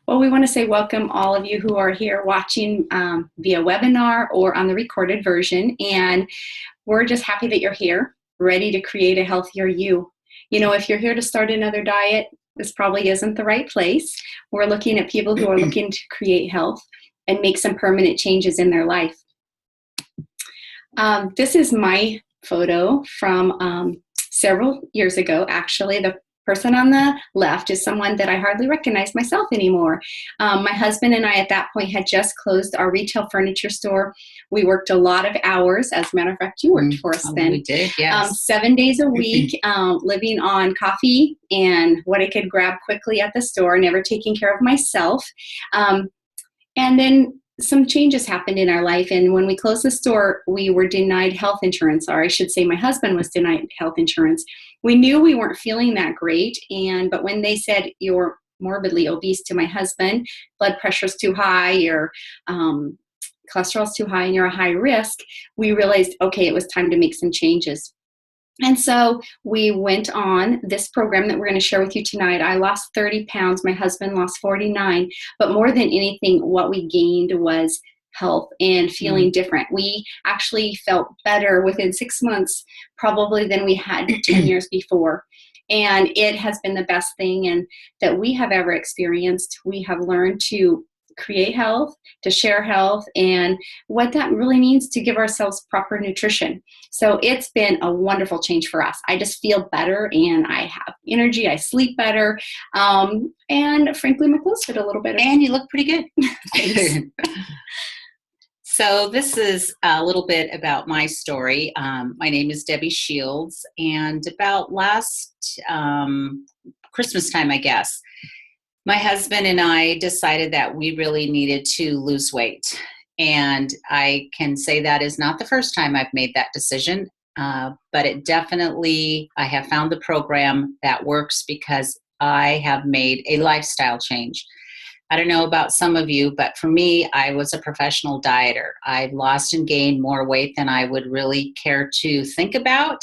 Well, we want to say welcome all of you who are here watching via webinar or on the recorded version. And we're just happy that you're here, ready to create a healthier you. You know, if you're here to start another diet, this probably isn't the right place. We're looking at people who are looking to create health and make some permanent changes in their life. This is my photo from several years ago, actually. The person on the left is someone that I hardly recognize myself anymore. My husband and I at that point had just closed our retail furniture store. We worked a lot of hours. As a matter of fact, you worked for us then. We did, yes. 7 days a week, living on coffee and what I could grab quickly at the store, never taking care of myself. And then some changes happened in our life, and when we closed the store, we were denied health insurance, or I should say my husband was denied health insurance. We knew we weren't feeling that great, but when they said you're morbidly obese to my husband, blood pressure's too high, your cholesterol's too high, and you're a high risk, we realized, okay, it was time to make some changes. And so we went on this program that we're going to share with you tonight. I lost 30 pounds. My husband lost 49. But more than anything, what we gained was health and feeling different. We actually felt better within 6 months probably than we had 10 years before. And it has been the best thing and that we have ever experienced. We have learned to create health, to share health, and what that really means to give ourselves proper nutrition. So it's been a wonderful change for us. I just feel better and I have energy, I sleep better, and frankly, my clothes fit a little better. And you look pretty good. So this is a little bit about my story. My name is Debbie Shields, and about last Christmas time, I guess, my husband and I decided that we really needed to lose weight. And I can say that is not the first time I've made that decision, but it definitely, I have found the program that works because I have made a lifestyle change. I don't know about some of you, but for me, I was a professional dieter. I lost and gained more weight than I would really care to think about.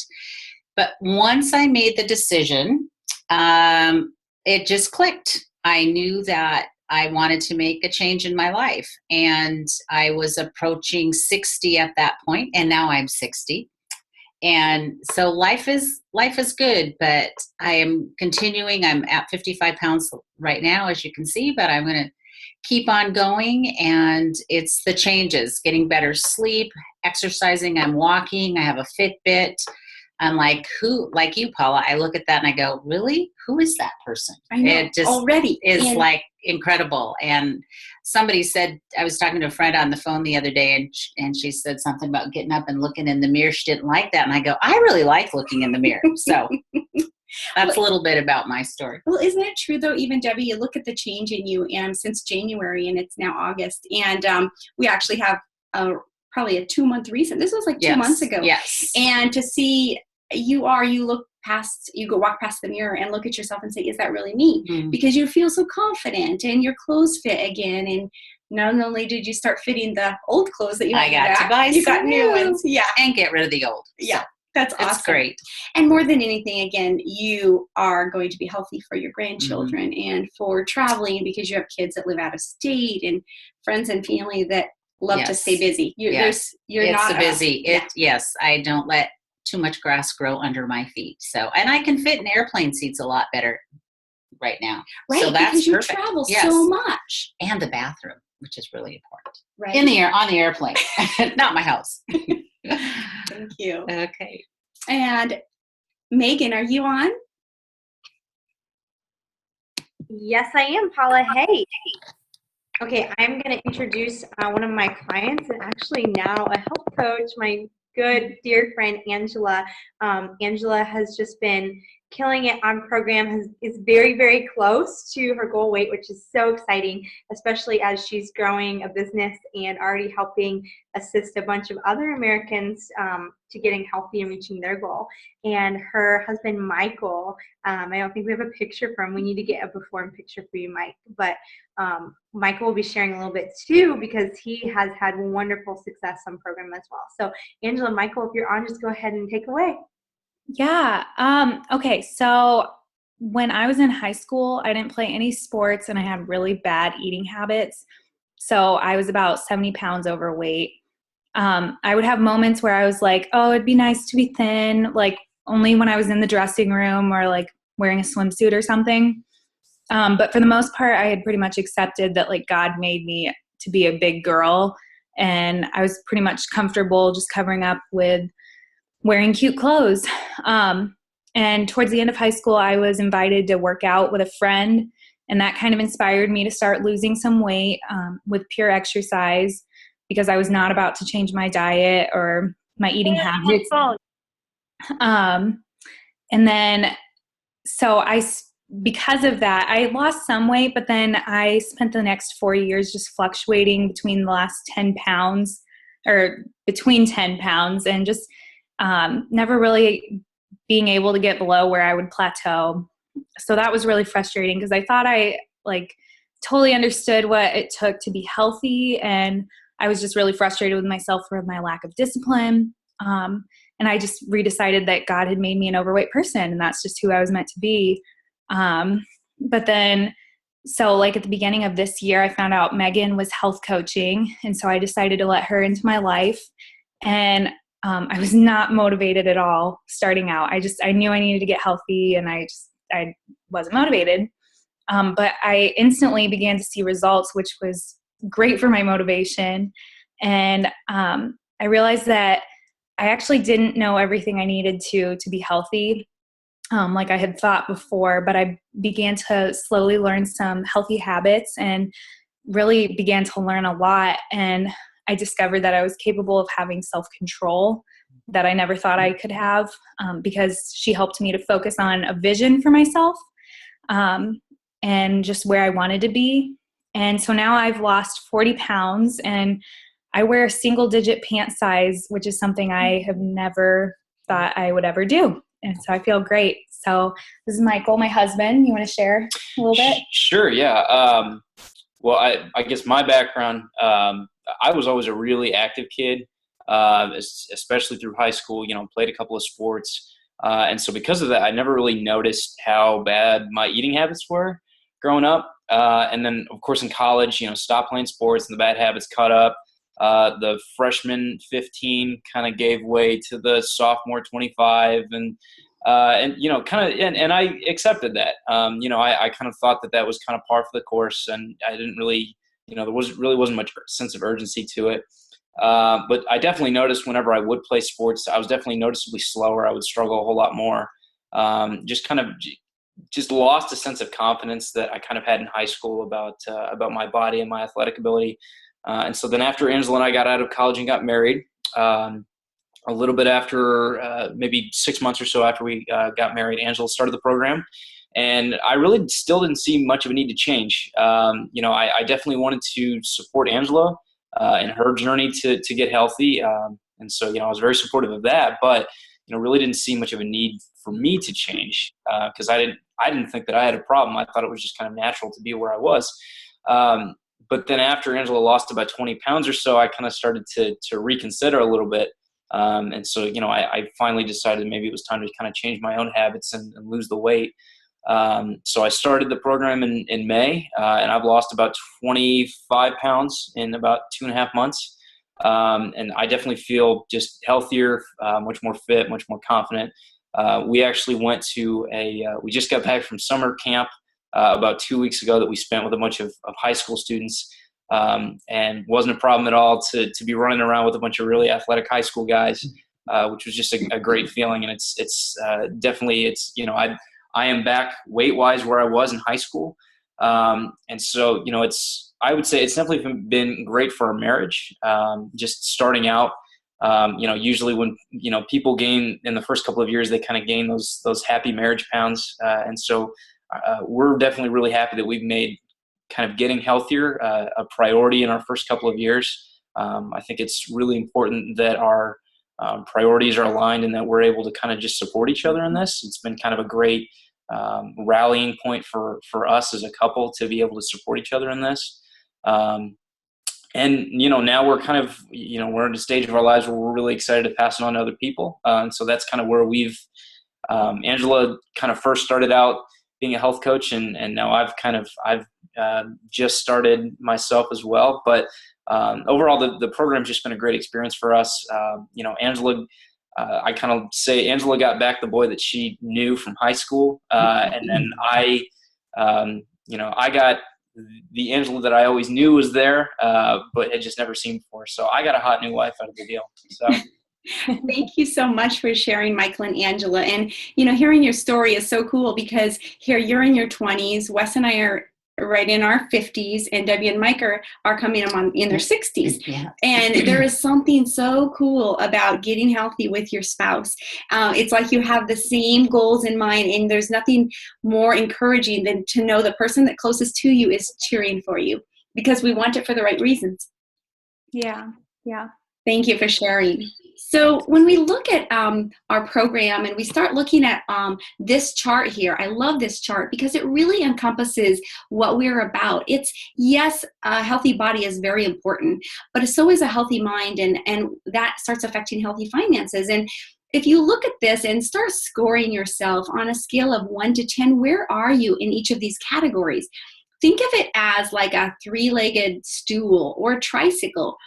But once I made the decision, it just clicked. I knew that I wanted to make a change in my life, and I was approaching 60 at that point, and now I'm 60. And so life is good, but I am continuing. I'm at 55 pounds right now, as you can see, but I'm going to keep on going. And it's the changes, getting better sleep, exercising. I'm walking. I have a Fitbit. I'm like, who, like you, Paula, I look at that and I go, really? Who is that person? I know, it just already is like incredible. And somebody said, I was talking to a friend on the phone the other day, and she said something about getting up and looking in the mirror. She didn't like that. And I go, I really like looking in the mirror. So that's a little bit about my story. Well, isn't it true though, even Debbie, you look at the change in you and since January, and it's now August, and we actually have probably a 2-month recent. This was like 2 months ago. Yes. And to see you look past, you go walk past the mirror and look at yourself and say, is that really me? Mm-hmm. Because you feel so confident and your clothes fit again. And not only did you start fitting the old clothes that you had to buy you got new ones. Yeah. And get rid of the old. Yeah. That's awesome. It's great. And more than anything, again, you are going to be healthy for your grandchildren and for traveling because you have kids that live out of state and friends and family that love to stay busy. Yes, I don't let too much grass grow under my feet. So, and I can fit in airplane seats a lot better right now. Right, so that's because you perfect. travel so much. And the bathroom, which is really important. Right. On the airplane, not my house. Thank you. Okay. And Megan, are you on? Yes, I am, Paula. Hey. Okay, I'm going to introduce one of my clients and actually now a health coach, my good dear friend Angela. Angela has just been killing it on program, is very, very close to her goal weight, which is so exciting, especially as she's growing a business and already helping assist a bunch of other Americans to getting healthy and reaching their goal. And her husband, Michael, I don't think we have a picture for him. We need to get a before and picture for you, Mike. But Michael will be sharing a little bit too because he has had wonderful success on program as well. So Angela, Michael, if you're on, just go ahead and take away. Yeah. Okay. So when I was in high school, I didn't play any sports and I had really bad eating habits. So I was about 70 pounds overweight. I would have moments where I was like, oh, it'd be nice to be thin, like only when I was in the dressing room or like wearing a swimsuit or something. But for the most part, I had pretty much accepted that like God made me to be a big girl. And I was pretty much comfortable just covering up with wearing cute clothes. And towards the end of high school, I was invited to work out with a friend. And that kind of inspired me to start losing some weight with pure exercise because I was not about to change my diet or my eating habits. And then, so because of that, I lost some weight, but then I spent the next 4 years just fluctuating between the last 10 pounds or between 10 pounds and just never really being able to get below where I would plateau. So that was really frustrating because I thought I like totally understood what it took to be healthy. And I was just really frustrated with myself for my lack of discipline. And I just redecided that God had made me an overweight person and that's just who I was meant to be. But then, so like at the beginning of this year, I found out Megan was health coaching. And so I decided to let her into my life. And I was not motivated at all starting out. I knew I needed to get healthy and I wasn't motivated. But I instantly began to see results, which was great for my motivation. And I realized that I actually didn't know everything I needed to be healthy, like I had thought before, but I began to slowly learn some healthy habits and really began to learn a lot. And I discovered that I was capable of having self-control that I never thought I could have because she helped me to focus on a vision for myself and just where I wanted to be. And so now I've lost 40 pounds and I wear a single-digit pant size, which is something I have never thought I would ever do. And so I feel great. So this is Michael, my husband. You want to share a little bit? Sure, yeah. Well, I guess my background, I was always a really active kid, especially through high school, played a couple of sports. And so because of that, I never really noticed how bad my eating habits were growing up. And then, of course, in college, stopped playing sports and the bad habits caught up. The freshman 15 kind of gave way to the sophomore 25 and I accepted that. I kind of thought that was kind of par for the course and I didn't really, there wasn't much sense of urgency to it. But I definitely noticed whenever I would play sports, I was definitely noticeably slower. I would struggle a whole lot more. Just lost a sense of confidence that I kind of had in high school about my body and my athletic ability. And so then after Angela and I got out of college and got married, a little bit after, maybe 6 months or so after we got married, Angela started the program. And I really still didn't see much of a need to change. I definitely wanted to support Angela in her journey to get healthy. And so, I was very supportive of that, but, really didn't see much of a need for me to change because I didn't think that I had a problem. I thought it was just kind of natural to be where I was. But then after Angela lost about 20 pounds or so, I kind of started to reconsider a little bit. And so, I finally decided maybe it was time to kind of change my own habits and lose the weight. So I started the program in May, and I've lost about 25 pounds in about 2.5 months. And I definitely feel just healthier, much more fit, much more confident. We actually went to we just got back from summer camp about 2 weeks ago that we spent with a bunch of high school students. And wasn't a problem at all to be running around with a bunch of really athletic high school guys, which was just a great feeling. And it's definitely, I am back weight wise where I was in high school. And so, I would say it's definitely been great for our marriage. Just starting out, usually when, people gain in the first couple of years, they kind of gain those happy marriage pounds. And so we're definitely really happy that we've made kind of getting healthier a priority in our first couple of years. I think it's really important that our priorities are aligned and that we're able to kind of just support each other in this. It's been kind of a great rallying point for us as a couple to be able to support each other in this. And, now we're kind of, we're in a stage of our lives where we're really excited to pass it on to other people. And so that's kind of where Angela kind of first started out being a health coach, and now I've just started myself as well. But overall, the program's just been a great experience for us. Angela, I kind of say Angela got back the boy that she knew from high school, and then I got the Angela that I always knew was there, but had just never seen before. So I got a hot new wife out of the deal. So. Thank you so much for sharing, Michael and Angela. And, hearing your story is so cool because here you're in your 20s. Wes and I are right in our 50s, and Debbie and Mike are coming on in their 60s. Yeah. And there is something so cool about getting healthy with your spouse. It's like you have the same goals in mind, and there's nothing more encouraging than to know the person that closest to you is cheering for you, because we want it for the right reasons. Yeah. Thank you for sharing. So when we look at our program and we start looking at this chart here, I love this chart because it really encompasses what we're about. It's, yes, a healthy body is very important, but so is a healthy mind, and that starts affecting healthy finances. And if you look at this and start scoring yourself on a scale of 1 to 10, where are you in each of these categories? Think of it as like a 3-legged stool or a tricycle,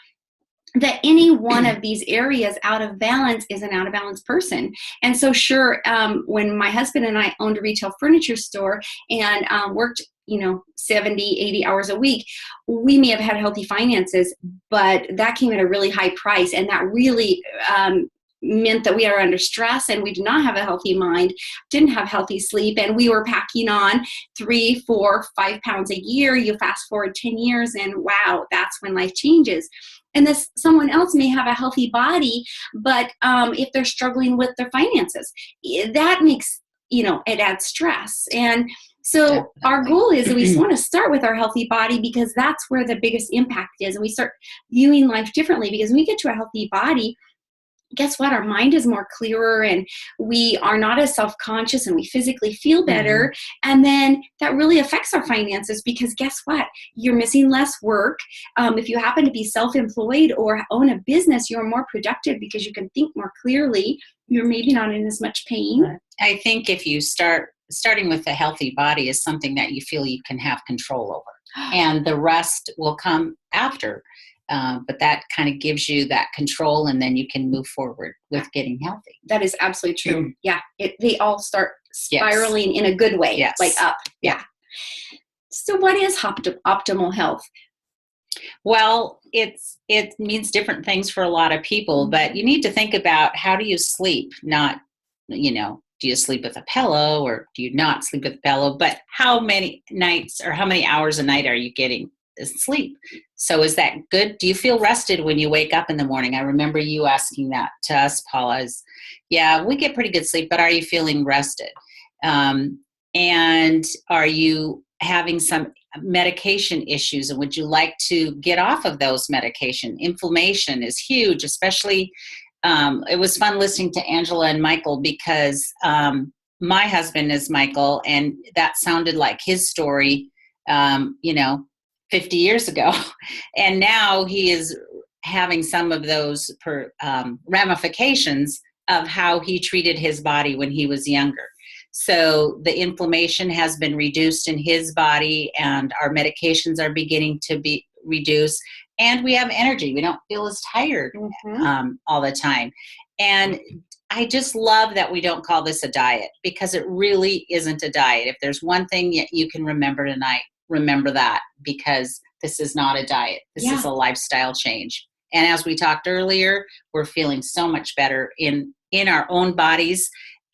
that any one of these areas out of balance is an out of balance person. And so sure, when my husband and I owned a retail furniture store and worked 70, 80 hours a week, we may have had healthy finances, but that came at a really high price. And that really meant that we are under stress, and we did not have a healthy mind, didn't have healthy sleep, and we were packing on 3, 4, 5 pounds a year. You fast forward 10 years and wow, that's when life changes. And someone else may have a healthy body, but if they're struggling with their finances, that makes, it adds stress. And so Definitely. Our goal is that we just want to start with our healthy body, because that's where the biggest impact is. And we start viewing life differently, because when we get to a healthy body, guess what? Our mind is more clearer, and we are not as self-conscious, and we physically feel better. Mm-hmm. And then that really affects our finances, because guess what? You're missing less work. If you happen to be self-employed or own a business, you're more productive because you can think more clearly. You're maybe not in as much pain. I think if you starting with a healthy body is something that you feel you can have control over, and the rest will come after. But that kind of gives you that control, and then you can move forward with getting healthy. That is absolutely true. Yeah. They all start spiraling in a good way, like up. Yeah. So what is optimal health? Well, it means different things for a lot of people, but you need to think about, how do you sleep? Not, do you sleep with a pillow, or do you not sleep with a pillow? But how many nights or how many hours a night are you getting sleep? So is that good? Do you feel rested when you wake up in the morning? I remember you asking that to us, Paula. Yeah, we get pretty good sleep, but are you feeling rested? And are you having some medication issues, and would you like to get off of those medication? Inflammation is huge, especially it was fun listening to Angela and Michael, because my husband is Michael, and that sounded like his story 50 years ago. And now he is having some of those ramifications of how he treated his body when he was younger. So the inflammation has been reduced in his body, and our medications are beginning to be reduced, and we have energy. We don't feel as tired all the time. And I just love that we don't call this a diet, because it really isn't a diet. If there's one thing you can remember tonight, remember that, because this is not a diet. This is a lifestyle change. And as we talked earlier, we're feeling so much better in our own bodies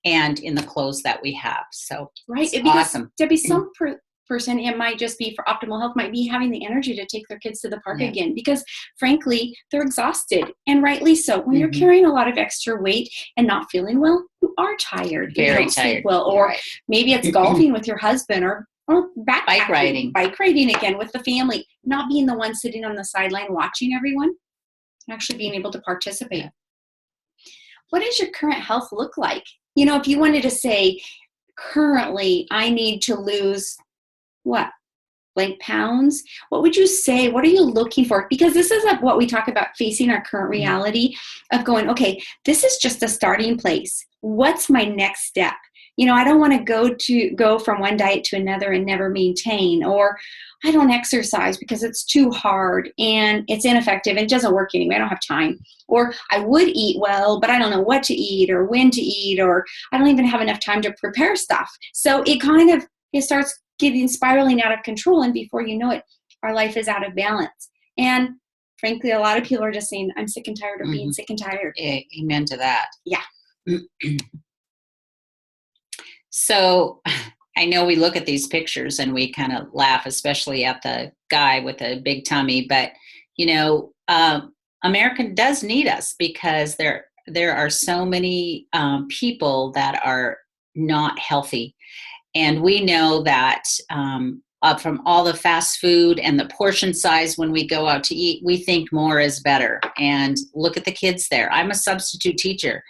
and in the clothes that we have. So right, it's awesome. Debbie, some person, it might just be for optimal health, might be having the energy to take their kids to the park again, because frankly, they're exhausted, and rightly so. When you're carrying a lot of extra weight and not feeling well, you are tired. Very you don't tired. Sleep well, or maybe it's golfing with your husband, or bike riding again with the family, not being the one sitting on the sideline watching everyone, actually being able to participate. What does your current health look like? If you wanted to say, currently I need to lose what? Blank pounds, what would you say? What are you looking for? Because this is like what we talk about, facing our current reality of going, okay, this is just a starting place. What's my next step? I don't want to go from one diet to another and never maintain, or I don't exercise because it's too hard and it's ineffective and it doesn't work anyway. I don't have time. Or I would eat well, but I don't know what to eat or when to eat, or I don't even have enough time to prepare stuff. So it starts spiraling out of control. And before you know it, our life is out of balance. And frankly, a lot of people are just saying, I'm sick and tired of being sick and tired. Amen to that. Yeah. So I know we look at these pictures and we kind of laugh, especially at the guy with a big tummy, but America does need us, because there are so many people that are not healthy. And we know that from all the fast food and the portion size when we go out to eat, we think more is better. And look at the kids there. I'm a substitute teacher.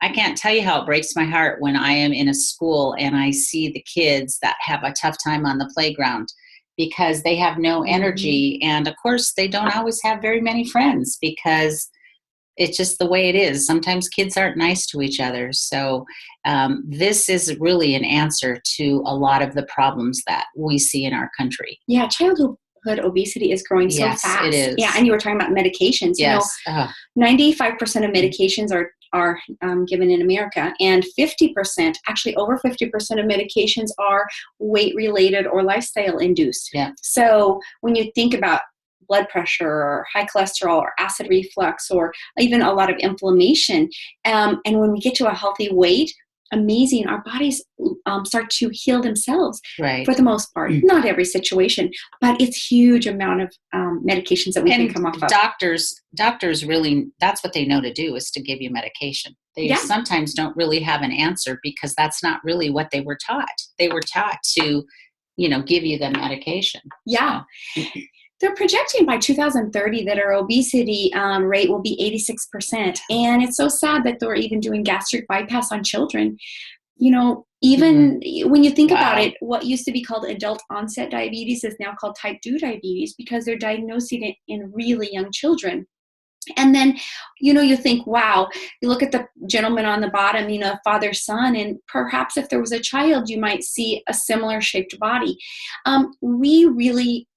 I can't tell you how it breaks my heart when I am in a school and I see the kids that have a tough time on the playground because they have no energy. And of course, they don't always have very many friends, because it's just the way it is. Sometimes kids aren't nice to each other. So this is really an answer to a lot of the problems that we see in our country. Yeah, childhood obesity is growing so fast. Yes, it is. Yeah, and you were talking about medications. Yes. 95% of medications are given in America, and 50%, actually over 50% of medications are weight-related or lifestyle-induced. Yeah. So when you think about blood pressure or high cholesterol or acid reflux or even a lot of inflammation, and when we get to a healthy weight, amazing, our bodies start to heal themselves, right, for the most part. Not every situation, but it's huge amount of medications that we can come off of. Doctors really, that's what they know to do, is to give you medication. They sometimes don't really have an answer, because that's not really what they were taught. They were taught to, give you the medication. Yeah. So. They're projecting by 2030 that our obesity rate will be 86%. And it's so sad that they're even doing gastric bypass on children. Even when you think about it, what used to be called adult onset diabetes is now called type 2 diabetes, because they're diagnosing it in really young children. And then, you think, wow, you look at the gentleman on the bottom, father, son, and perhaps if there was a child, you might see a similar shaped body. We really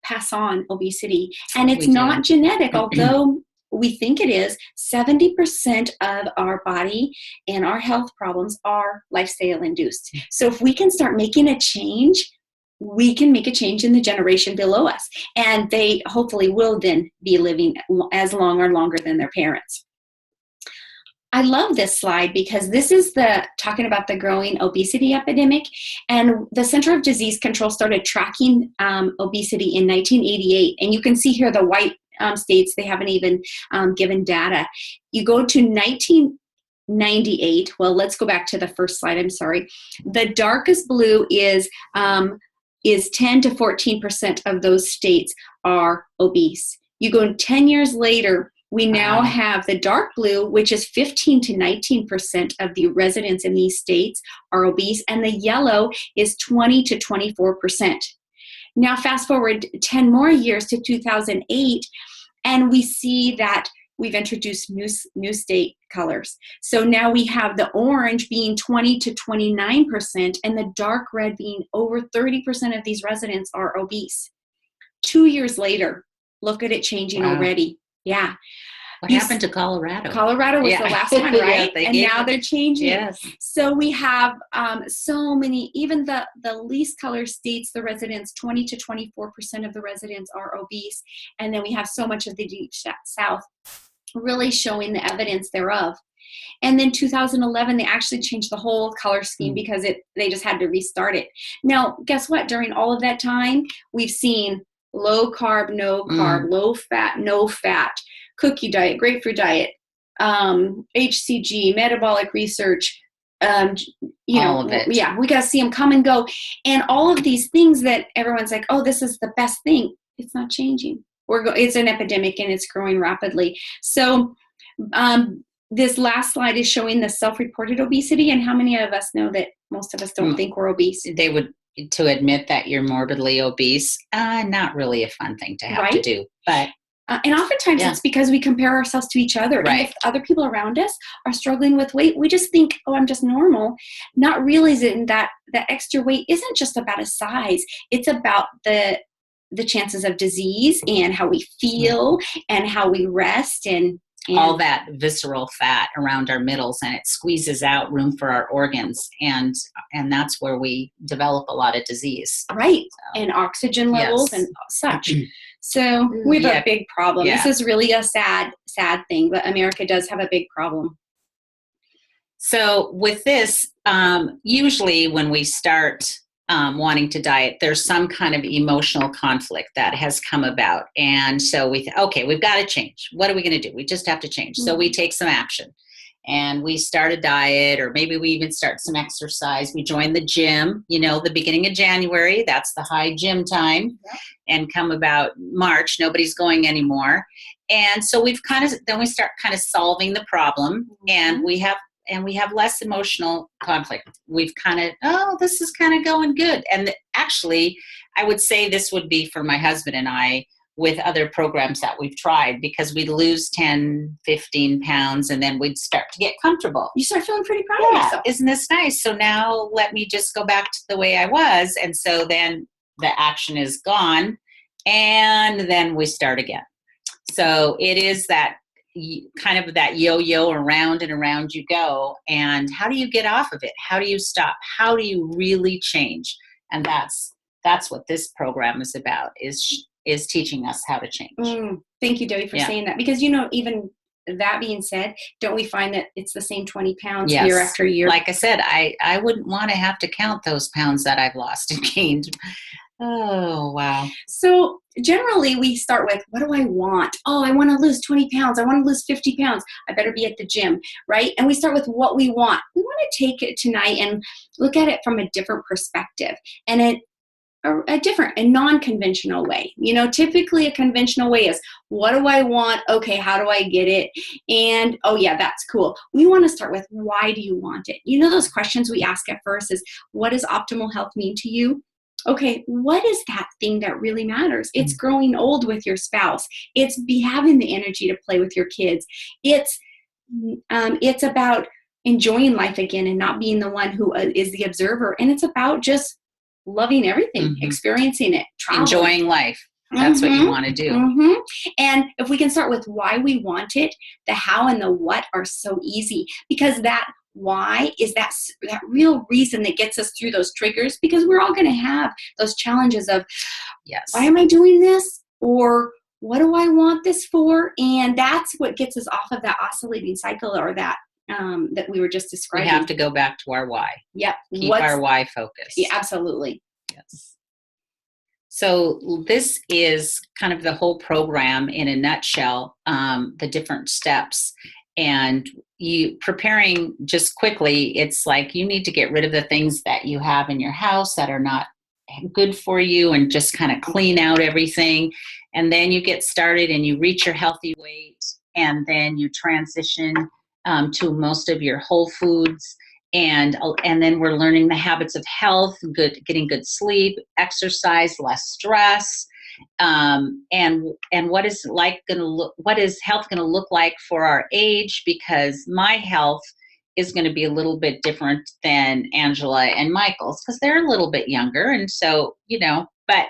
pass on obesity, and it's not genetic, although we think it is. 70% of our body and our health problems are lifestyle induced. So if we can start making a change, we can make a change in the generation below us, and they hopefully will then be living as long or longer than their parents. I love this slide because this is talking about the growing obesity epidemic, and the Center of Disease Control started tracking obesity in 1988. And you can see here the white states, they haven't even given data. You go to 1998. Well, let's go back to the first slide. I'm sorry. The darkest blue is 10 to 14% of those states are obese. You go 10 years later, we now have the dark blue, which is 15 to 19% of the residents in these states are obese, and the yellow is 20 to 24%. Now, fast forward 10 more years to 2008, and we see that we've introduced new state colors. So now we have the orange being 20 to 29%, and the dark red being over 30% of these residents are obese. 2 years later, look at it changing already. Yeah. What happened to Colorado? Colorado was the last one, right? And now they're changing. Yes. So we have so many, even the least color states, the residents, 20 to 24% of the residents are obese. And then we have so much of the deep south really showing the evidence thereof. And then 2011, they actually changed the whole color scheme because they just had to restart it. Now, guess what? During all of that time, we've seen low carb, no carb, low fat, no fat, cookie diet, grapefruit diet, HCG, metabolic research, all of it. Yeah, we got to see them come and go. And all of these things that everyone's like, oh, this is the best thing. It's not changing. It's an epidemic and it's growing rapidly. So this last slide is showing the self-reported obesity, and how many of us know that most of us don't think we're obese. To admit that you're morbidly obese, not really a fun thing to have to do. But And oftentimes it's because we compare ourselves to each other. Right. And if other people around us are struggling with weight, we just think, oh, I'm just normal, not realizing that the extra weight isn't just about a size. It's about the chances of disease and how we feel and how we rest and all that visceral fat around our middles, and it squeezes out room for our organs, and that's where we develop a lot of disease. Right. So, and oxygen levels and such. So we have a big problem. This is really a sad thing, but America does have a big problem. So with this, usually when we start wanting to diet, there's some kind of emotional conflict that has come about. And so we've got to change. What are we going to do? We just have to change. So we take some action and we start a diet, or maybe we even start some exercise. We join the gym, the beginning of January, that's the high gym time. And come about March, nobody's going anymore. And so we start kind of solving the problem, and we have less emotional conflict. We've this is kind of going good. And actually, I would say this would be for my husband and I with other programs that we've tried, because we'd lose 10, 15 pounds, and then we'd start to get comfortable. You start feeling pretty proud of yourself. Isn't this nice? So now let me just go back to the way I was. And so then the action is gone, and then we start again. So it is that kind of that yo-yo, around and around you go. And how do you get off of it? How do you stop? How do you really change? And that's what this program is about, is teaching us how to change. Thank you, Debbie, for saying that. Because, even that being said, don't we find that it's the same 20 pounds year after year? Like I said, I wouldn't want to have to count those pounds that I've lost and gained. Oh, wow. So generally we start with, what do I want? Oh, I want to lose 20 pounds. I want to lose 50 pounds. I better be at the gym, right? And we start with what we want. We want to take it tonight and look at it from a different perspective, and a non-conventional way. Typically a conventional way is, what do I want? Okay, how do I get it? And, oh yeah, that's cool. We want to start with, why do you want it? Those questions we ask at first is, what does optimal health mean to you? Okay, what is that thing that really matters? It's growing old with your spouse. It's having the energy to play with your kids. It's about enjoying life again and not being the one who is the observer. And it's about just loving everything, experiencing it, traveling. Enjoying life. That's what you want to do. And if we can start with why we want it, the how and the what are so easy, because that why is that real reason that gets us through those triggers, because we're all going to have those challenges of, why am I doing this? Or what do I want this for? And that's what gets us off of that oscillating cycle, or that that we were just describing. We have to go back to our why. Yep. Keep our why focused. Yeah, absolutely. Yes. So this is kind of the whole program in a nutshell, the different steps. And you preparing just quickly, it's like you need to get rid of the things that you have in your house that are not good for you, and just kind of clean out everything. And then you get started and you reach your healthy weight, and then you transition to most of your whole foods. And then we're learning the habits of health, getting good sleep, exercise, less stress, and what is health going to look like for our age? Because my health is going to be a little bit different than Angela and Michael's, because they're a little bit younger, and so but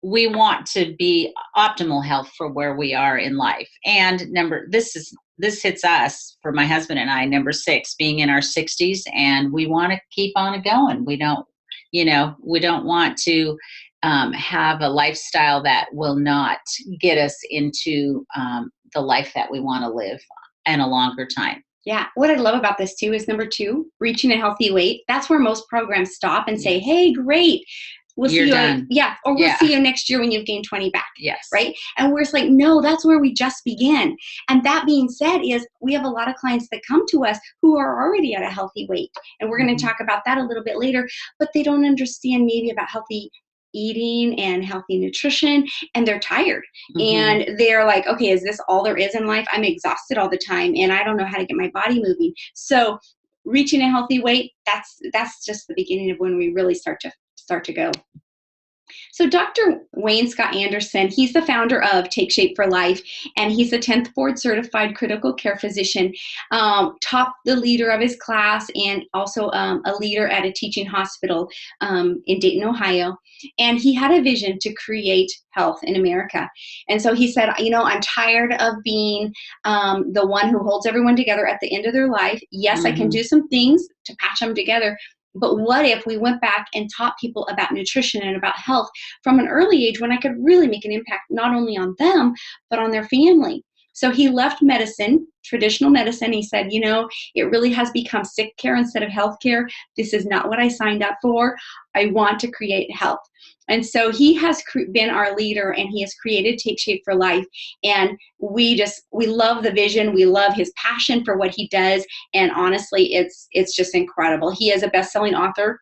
we want to be optimal health for where we are in life. And this hits us, for my husband and I, number 6, being in our 60s, and we want to keep on going. We don't want to have a lifestyle that will not get us into the life that we want to live in a longer time. Yeah. What I love about this too is number 2, reaching a healthy weight. That's where most programs stop and say, hey, great. We'll see you. Done. We'll see you next year when you've gained 20 back. Yes. Right. And we're just like, no, that's where we just begin. And that being said, is we have a lot of clients that come to us who are already at a healthy weight. And we're going to talk about that a little bit later, but they don't understand maybe about healthy eating and healthy nutrition, and they're tired. And they're like, okay, is this all there is in life? I'm exhausted all the time and I don't know how to get my body moving. So reaching a healthy weight, that's just the beginning of when we really start to go. So Dr. Wayne Scott Anderson, he's the founder of Take Shape for Life, and he's a 10th board certified critical care physician, top the leader of his class, and also a leader at a teaching hospital in Dayton, Ohio. And he had a vision to create health in America. And so he said, I'm tired of being the one who holds everyone together at the end of their life. Yes, I can do some things to patch them together. But what if we went back and taught people about nutrition and about health from an early age when I could really make an impact not only on them, but on their family? So he left medicine, traditional medicine. He said, it really has become sick care instead of health care. This is not what I signed up for. I want to create health. And so he has been our leader, and he has created Take Shape for Life. And we love the vision. We love his passion for what he does. And honestly, it's just incredible. He is a best-selling author.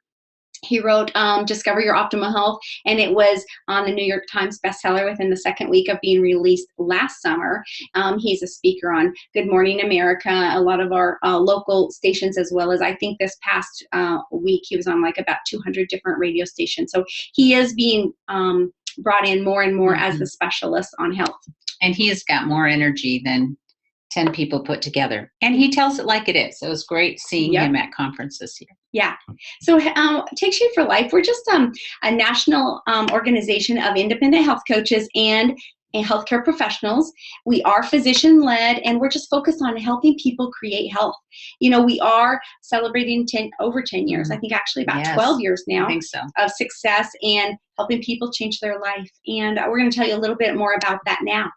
He wrote Discover Your Optimal Health, and it was on the New York Times bestseller within the second week of being released last summer. He's a speaker on Good Morning America, a lot of our local stations, as well as I think this past week he was on like about 200 different radio stations. So he is being brought in more and more as the specialist on health. And he has got more energy than 10 people put together. And he tells it like it is. So it's great seeing him at conferences here. Yeah. So Take Shape for Life, we're just a national organization of independent health coaches and healthcare professionals. We are physician-led, and we're just focused on helping people create health. We are celebrating over 10 years, I think actually about 12 years now, I think so, of success and helping people change their life. And we're going to tell you a little bit more about that now.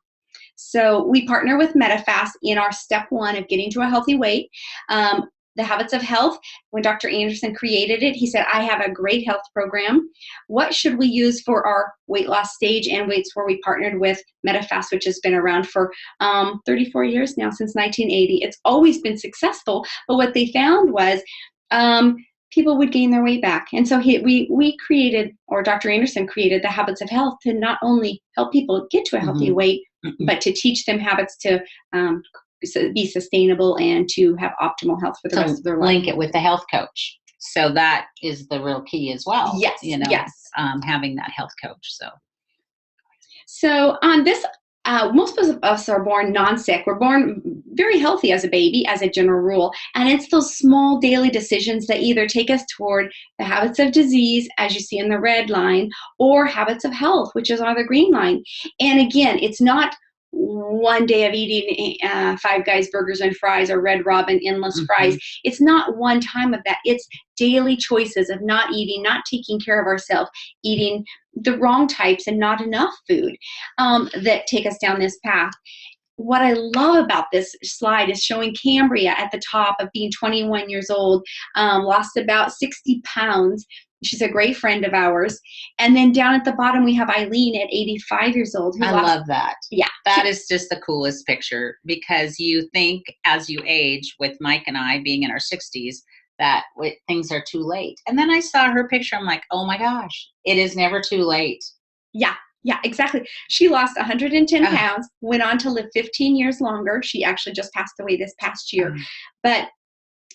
So we partner with Medifast in our step 1 of getting to a healthy weight. The Habits of Health, when Dr. Anderson created it, he said, I have a great health program. What should we use for our weight loss stage? And weights where we partnered with Medifast, which has been around for 34 years now, since 1980. It's always been successful, but what they found was people would gain their weight back. And so we created, or Dr. Anderson created, the Habits of Health to not only help people get to a healthy weight, but to teach them habits to be sustainable and to have optimal health for the rest of their life. Link it with the health coach. So that is the real key as well. Yes. Yes. Having that health coach. So on this, most of us are born non-sick. We're born very healthy as a baby, as a general rule. And it's those small daily decisions that either take us toward the habits of disease, as you see in the red line, or habits of health, which is on the green line. And again, it's not one day of eating Five Guys burgers and fries or Red Robin endless fries. It's not one time of that. It's daily choices of not eating, not taking care of ourselves, eating the wrong types and not enough food that take us down this path. What I love about this slide is showing Cambria at the top of being 21 years old, lost about 60 pounds. She's a great friend of ours. And then down at the bottom, we have Eileen at 85 years old. I love that. Yeah. That is just the coolest picture, because you think as you age, with Mike and I being in our 60s, that things are too late. And then I saw her picture. I'm like, oh my gosh, it is never too late. Yeah. Yeah, exactly. She lost 110 pounds, went on to live 15 years longer. She actually just passed away this past year. But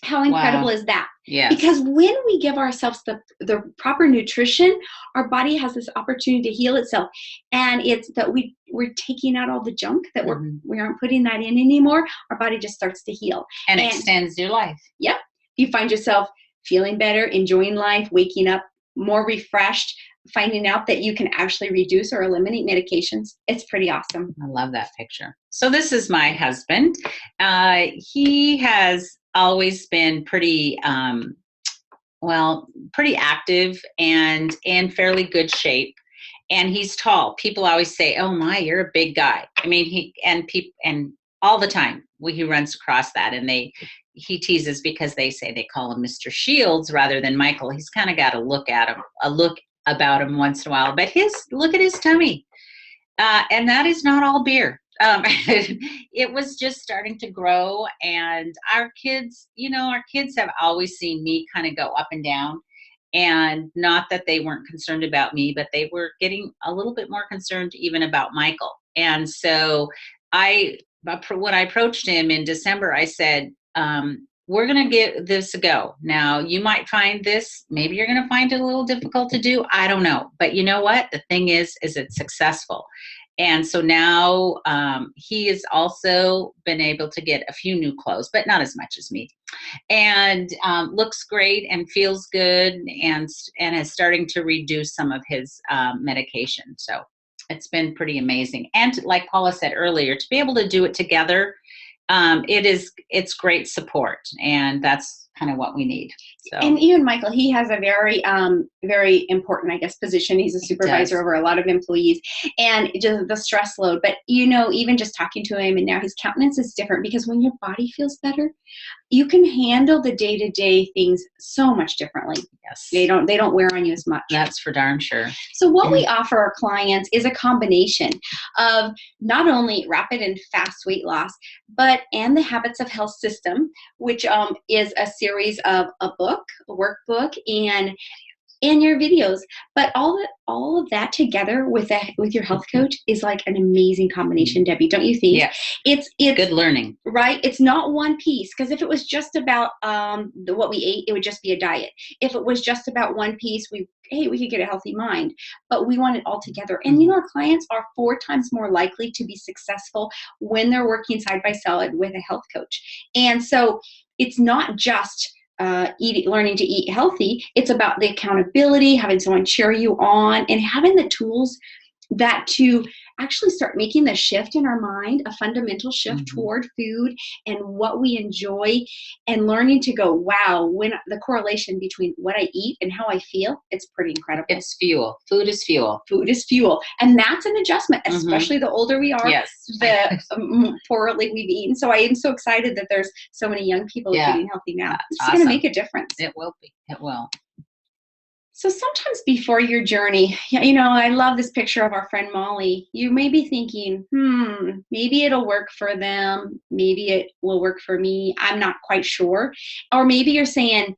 how incredible is that? Yeah. Because when we give ourselves the proper nutrition, our body has this opportunity to heal itself. And it's that we're taking out all the junk that we aren't putting that in anymore. Our body just starts to heal. And extends your life. Yep. You find yourself feeling better, enjoying life, waking up more refreshed, finding out that you can actually reduce or eliminate medications. It's pretty awesome. I love that picture. So this is my husband. He has always been pretty active and in fairly good shape. And he's tall. People always say, oh my, you're a big guy. I mean, and all the time he runs across that, and he teases because they say they call him Mr. Shields rather than Michael. He's kind of got a look about him once in a while, but look at his tummy. And that is not all beer. It was just starting to grow, and our kids have always seen me kind of go up and down, and not that they weren't concerned about me, but they were getting a little bit more concerned even about Michael. And so when I approached him in December, I said, we're going to give this a go. Now, you might find this, maybe you're going to find it a little difficult to do. I don't know. But you know what? The thing is it's successful. And so now he has also been able to get a few new clothes, but not as much as me. And looks great and feels good, and is starting to reduce some of his medication. So it's been pretty amazing. And like Paula said earlier, to be able to do it together, it's great support, and that's kind of what we need. So. And even Michael, he has a very, very important, I guess, position. He's a supervisor over a lot of employees, and just the stress load. But, even just talking to him, and now his countenance is different, because when your body feels better, you can handle the day-to-day things so much differently. Yes. They don't wear on you as much. That's for darn sure. So what we offer our clients is a combination of not only rapid and fast weight loss, and the Habits of Health system, which is a series of a workbook, and your videos. But all of that together with your health coach is like an amazing combination, Debbie, don't you think? Yes. It's good learning. Right? It's not one piece, because if it was just about what we ate, it would just be a diet. If it was just about one piece, we could get a healthy mind, but we want it all together. And our clients are 4 times more likely to be successful when they're working side by side with a health coach. And so it's not just learning to eat healthy. It's about the accountability, having someone cheer you on, and having the tools that to actually start making the shift in our mind, a fundamental shift toward food and what we enjoy, and learning to go, wow, when the correlation between what I eat and how I feel, it's pretty incredible. It's fuel. Food is fuel. Food is fuel. And that's an adjustment, especially the older we are, yes. the poorly we've eaten. So I am so excited that there's so many young people eating healthy now. It's awesome. going to make a difference. It will be. It will. So sometimes before your journey, I love this picture of our friend Molly. You may be thinking, maybe it'll work for them. Maybe it will work for me. I'm not quite sure. Or maybe you're saying,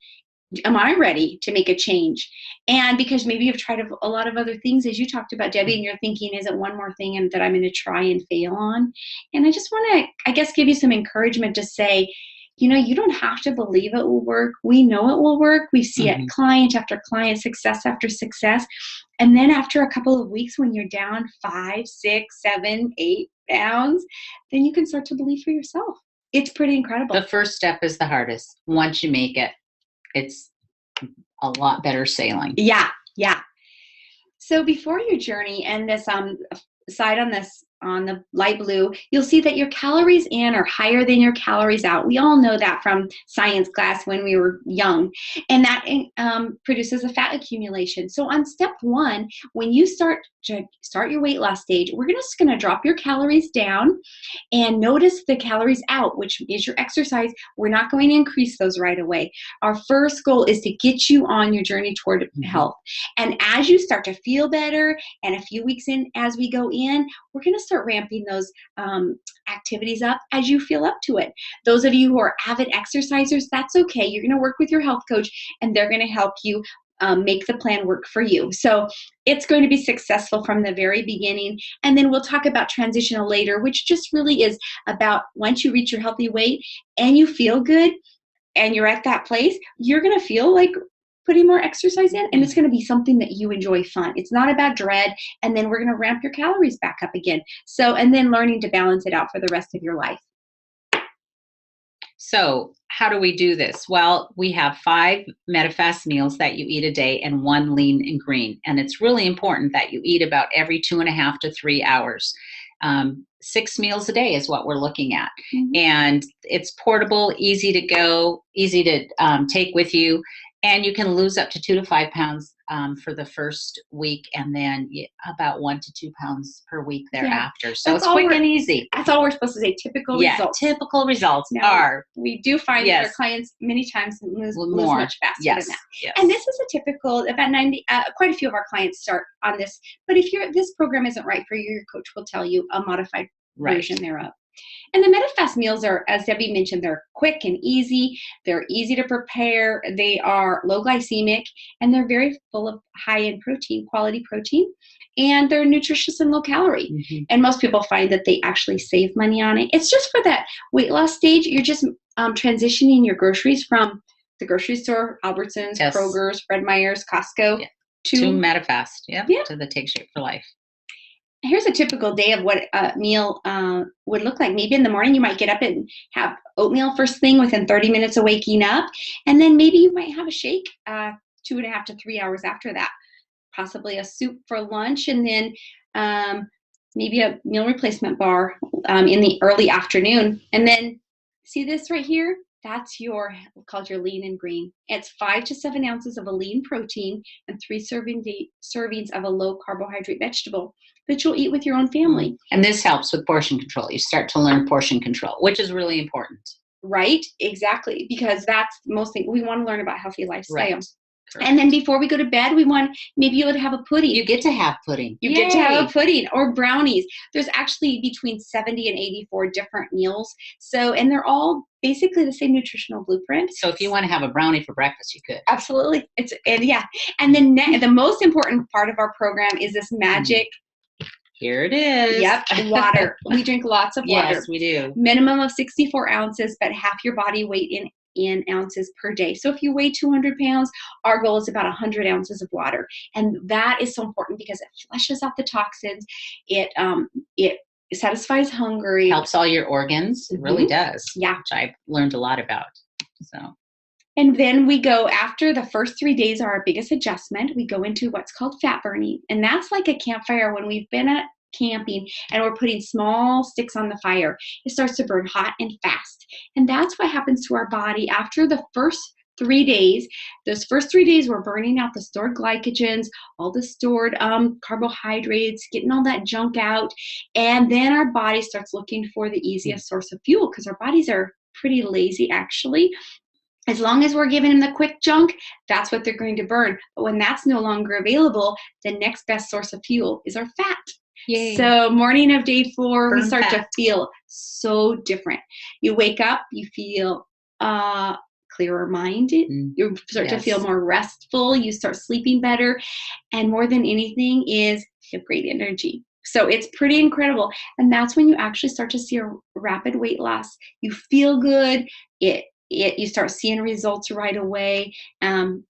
am I ready to make a change? And because maybe you've tried a lot of other things, as you talked about, Debbie, and you're thinking, is it one more thing that I'm going to try and fail on? And I just want to, give you some encouragement to say, you don't have to believe it will work. We know it will work. We see it client after client, success after success. And then after a couple of weeks, when you're down 5, 6, 7, 8 pounds, then you can start to believe for yourself. It's pretty incredible. The first step is the hardest. Once you make it, it's a lot better sailing. Yeah. So before your journey, and this side on the light blue, you'll see that your calories in are higher than your calories out. We all know that from science class when we were young, and that produces a fat accumulation. So on step 1, when you start your weight loss stage, we're just going to drop your calories down and notice the calories out, which is your exercise. We're not going to increase those right away. Our first goal is to get you on your journey toward health. And as you start to feel better, and a few weeks in, as we go in, we're going to start ramping those activities up as you feel up to it. Those of you who are avid exercisers, that's okay. You're going to work with your health coach, and they're going to help you make the plan work for you. So it's going to be successful from the very beginning. And then we'll talk about transitional later, which just really is about once you reach your healthy weight and you feel good and you're at that place, you're going to feel like putting more exercise in, and it's going to be something that you enjoy fun. It's not about dread, and then we're going to ramp your calories back up again. So, and then learning to balance it out for the rest of your life. So how do we do this? Well, we have 5 MetaFast meals that you eat a day and 1 lean and green. And it's really important that you eat about every 2.5 to 3 hours. 6 meals a day is what we're looking at. And it's portable, easy to go, easy to take with you. And you can lose up to 2 to 5 pounds for the first week, and then about 1 to 2 pounds per week thereafter. So it's quick and easy. That's all we're supposed to say. Typical results. Typical results we do find that our clients many times lose much faster than that. Yes. And this is a typical, about 90, quite a few of our clients start on this. But if this program isn't right for you, your coach will tell you a modified version thereof. And the MetaFast meals are, as Debbie mentioned, they're quick and easy. They're easy to prepare. They are low glycemic, and they're very full of high-end protein, quality protein, and they're nutritious and low calorie. And most people find that they actually save money on it. It's just for that weight loss stage. You're just transitioning your groceries from the grocery store, Albertsons, Yes. Kroger's, Fred Meyer's, Costco, Yeah. to To MetaFast, yeah, to the Take Shape for Life. here's a typical day of what a meal would look like. Maybe in the morning you might get up and have oatmeal first thing within 30 minutes of waking up. And then maybe you might have a shake 2.5 to 3 hours after that. Possibly a soup for lunch, and then maybe a meal replacement bar in the early afternoon. And then see this right here? That's called your lean and green. It's 5 to 7 ounces of a lean protein and 3 servings of a low carbohydrate vegetable that you'll eat with your own family. And this helps with portion control. You start to learn portion control, which is really important. Right? Exactly. Because that's the most thing. We want to learn about healthy lifestyle. Right. And then before we go to bed, maybe you would have a pudding. You get to have pudding. You get to have a pudding or brownies. There's actually between 70 and 84 different meals. So, and they're all basically the same nutritional blueprint. So if you want to have a brownie for breakfast, you could. Absolutely. And then the most important part of our program is this magic. Here it is. Yep. Water. We drink lots of water. Yes, we do. Minimum of 64 ounces, but half your body weight in ounces per day. So if you weigh 200 pounds, our goal is about 100 ounces of water. And that is so important because it flushes out the toxins. It satisfies hunger. Helps all your organs. It really does. Yeah. Which I've learned a lot about. So. And then we go, after the first 3 days are our biggest adjustment, we go into what's called fat burning. And that's like a campfire when we've been at camping and we're putting small sticks on the fire. It starts to burn hot and fast. And that's what happens to our body after the first 3 days. Those first 3 days, we're burning out the stored glycogens, all the stored carbohydrates, getting all that junk out. And then our body starts looking for the easiest source of fuel because our bodies are pretty lazy, actually. As long as we're giving them the quick junk, that's what they're going to burn. But when that's no longer available, the next best source of fuel is our fat. Yay. So morning of day 4, Burn we start fat. to feel so different. You wake up, you feel clearer minded. You start to feel more restful. You start sleeping better. And more than anything is you have great energy. So it's pretty incredible. And that's when you actually start to see a rapid weight loss. You feel good. You start seeing results right away. And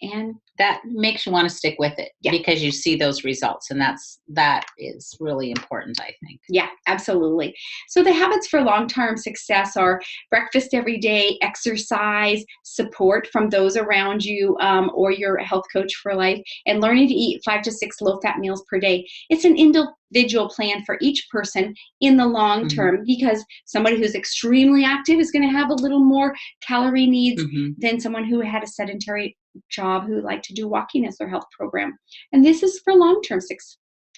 that makes you want to stick with it because you see those results. And that is really important, I think. Yeah, absolutely. So the habits for long-term success are breakfast every day, exercise, support from those around you or your health coach for life, and learning to eat 5 to 6 low-fat meals per day. It's an individual plan for each person in the long term because somebody who's extremely active is going to have a little more calorie needs than someone who had a sedentary job who liked to do walking as their health program. And this is for long-term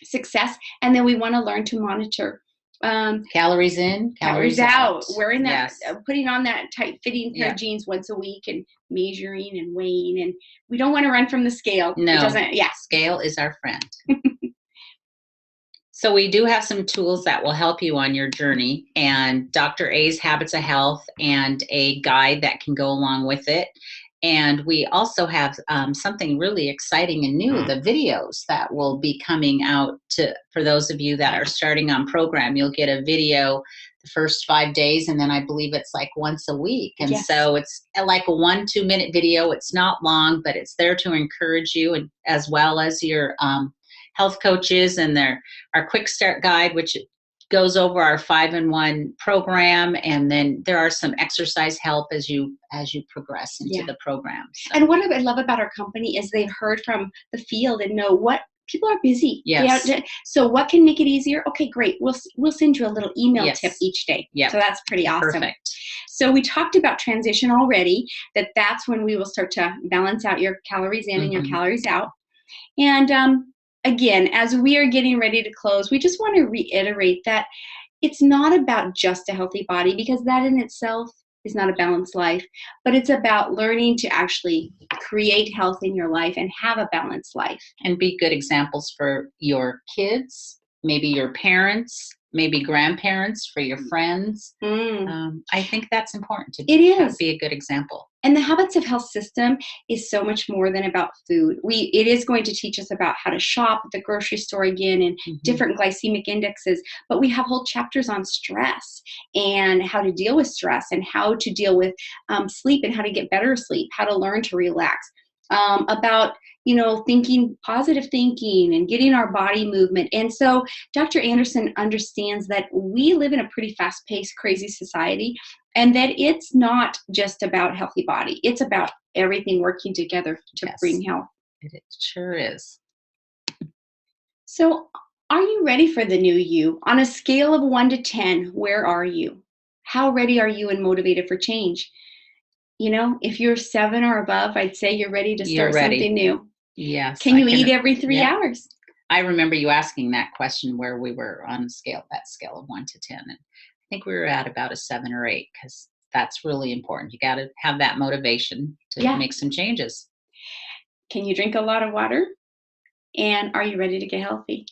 success. And then we want to learn to monitor calories in, calories out. Wearing that, Yes. putting on that tight-fitting pair of jeans once a week and measuring and weighing. And we don't want to run from the scale. No, it doesn't. Yeah, scale is our friend. So we do have some tools that will help you on your journey, and Dr. A's Habits of Health and a guide that can go along with it. And we also have something really exciting and new, the videos that will be coming out for those of you that are starting on program. You'll get a video the first 5 days, and then I believe it's like once a week. And so it's like a 1-2 minute video. It's not long, but it's there to encourage you, and as well as your health coaches, and our quick start guide, which goes over our 5-in-1 program, and then there are some exercise help as you progress into the program. So. And what I love about our company is they've heard from the field and know what people are busy. Yes. So what can make it easier? Okay, great. We'll send you a little email tip each day. Yep. So that's pretty awesome. Perfect. So we talked about transition already. That's when we will start to balance out your calories in and your calories out. And again, as we are getting ready to close, we just want to reiterate that it's not about just a healthy body, because that in itself is not a balanced life, but it's about learning to actually create health in your life and have a balanced life. And be good examples for your kids, maybe your parents, maybe grandparents, for your friends. Mm. I think that's important to It is. be a good example. And the Habits of Health system is so much more than about food. It is going to teach us about how to shop at the grocery store again and different glycemic indexes, but we have whole chapters on stress and how to deal with stress and how to deal with sleep and how to get better sleep, how to learn to relax, about positive thinking and getting our body movement. And so Dr. Anderson understands that we live in a pretty fast-paced, crazy society, and that it's not just about healthy body. It's about everything working together to bring health. It sure is. So are you ready for the new you? On a scale of 1 to 10, where are you? How ready are you and motivated for change? If you're 7 or above, I'd say you're ready to start something new. Yes. Can you eat every 3 hours? I remember you asking that question where we were on that scale of 1 to 10. And I think we were at about a 7 or 8, because that's really important. You got to have that motivation to make some changes. Can you drink a lot of water? And are you ready to get healthy?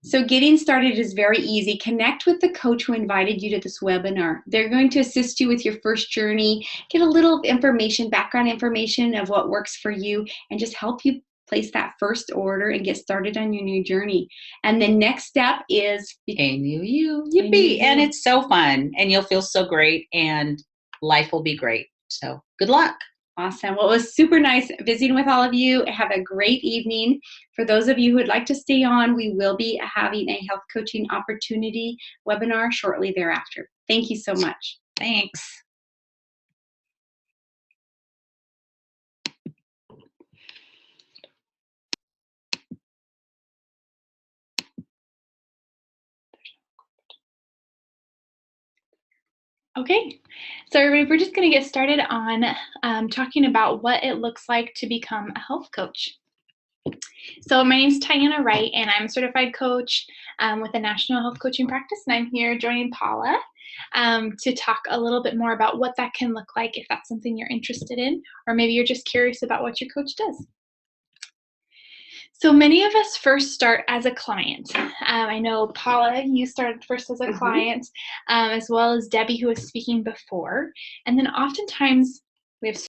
So getting started is very easy. Connect with the coach who invited you to this webinar. They're going to assist you with your first journey, get a little information, background information of what works for you, and just help you place that first order and get started on your new journey. And the next step is a new you. Yippee! And it's so fun, and you'll feel so great, and life will be great. So good luck. Awesome. Well, it was super nice visiting with all of you. Have a great evening. For those of you who would like to stay on, we will be having a health coaching opportunity webinar shortly thereafter. Thank you so much. Thanks. Okay, so everybody, we're just going to get started on talking about what it looks like to become a health coach. So my name is Tiana Wright, and I'm a certified coach with a national health coaching practice, and I'm here joining Paula to talk a little bit more about what that can look like if that's something you're interested in, or maybe you're just curious about what your coach does. So many of us first start as a client. I know, Paula, you started first as a client, as well as Debbie, who was speaking before. And then oftentimes we have